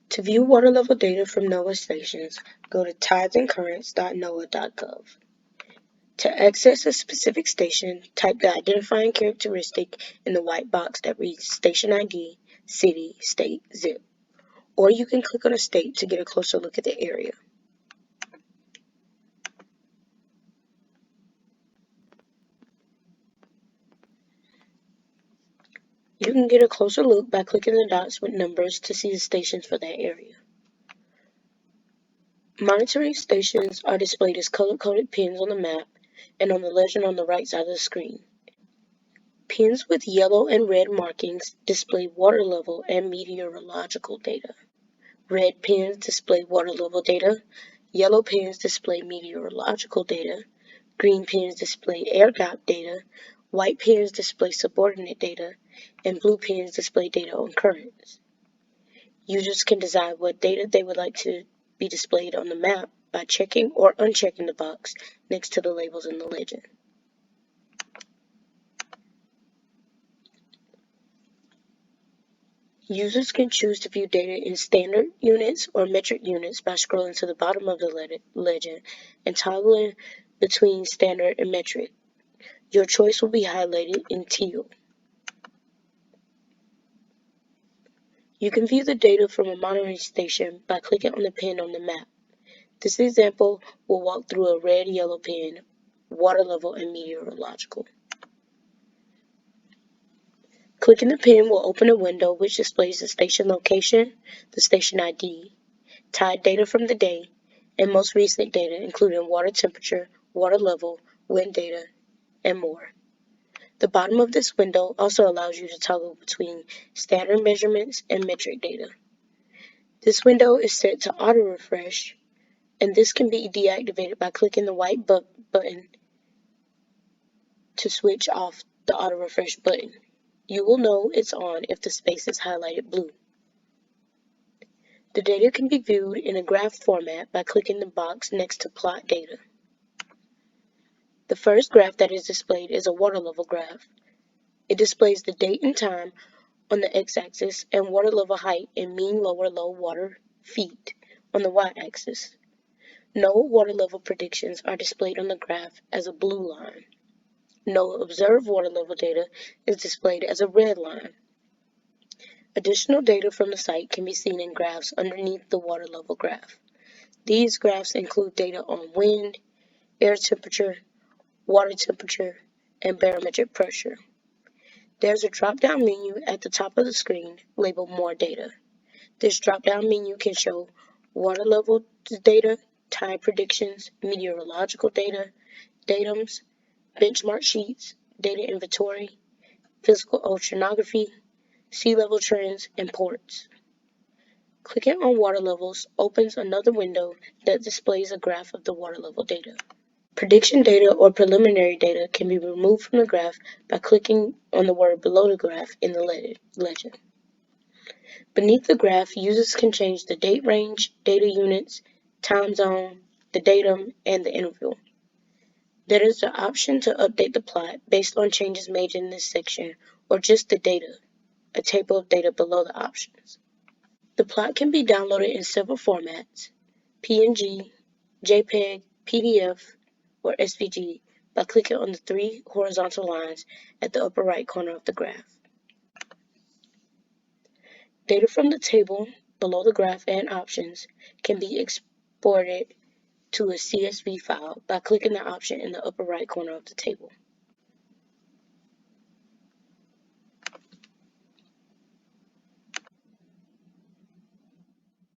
To view water level data from NOAA stations, go to tidesandcurrents.noaa.gov. To access a specific station, type the identifying characteristic in the white box that reads Station ID, City, State, Zip. Or you can click on a state to get a closer look at the area. You can get a closer look by clicking the dots with numbers to see the stations for that area. Monitoring stations are displayed as color-coded pins on the map and on the legend on the right side of the screen. Pins with yellow and red markings display water level and meteorological data. Red pins display water level data, yellow pins display meteorological data, green pins display air gap data, white pins display subordinate data, and blue pins display data on currents. Users can decide what data they would like to be displayed on the map by checking or unchecking the box next to the labels in the legend. Users can choose to view data in standard units or metric units by scrolling to the bottom of the legend and toggling between standard and metric. Your choice will be highlighted in teal. You can view the data from a monitoring station by clicking on the pin on the map. This example will walk through a red-yellow pin, water level, and meteorological. Clicking the pin will open a window which displays the station location, the station ID, tide data from the day, and most recent data including water temperature, water level, wind data, and more. The bottom of this window also allows you to toggle between standard measurements and metric data. This window is set to auto refresh, and this can be deactivated by clicking the white button to switch off the auto refresh button. You will know it's on if the space is highlighted blue. The data can be viewed in a graph format by clicking the box next to plot data. The first graph that is displayed is a water level graph. It displays the date and time on the x-axis and water level height in mean lower low water feet on the y-axis. NOAA water level predictions are displayed on the graph as a blue line. NOAA observed water level data is displayed as a red line. Additional data from the site can be seen in graphs underneath the water level graph. These graphs include data on wind, air temperature, water temperature, and barometric pressure. There's a drop-down menu at the top of the screen labeled More Data. This drop-down menu can show water level data, tide predictions, meteorological data, datums, benchmark sheets, data inventory, physical oceanography, sea level trends, and ports. Clicking on water levels opens another window that displays a graph of the water level data. Prediction data or preliminary data can be removed from the graph by clicking on the word below the graph in the legend. Beneath the graph, users can change the date range, data units, time zone, the datum, and the interval. There is the option to update the plot based on changes made in this section or just the data, a table of data below the options. The plot can be downloaded in several formats, PNG, JPEG, PDF, or SVG by clicking on the three horizontal lines at the upper right corner of the graph. Data from the table below the graph and options can be exported to a CSV file by clicking the option in the upper right corner of the table.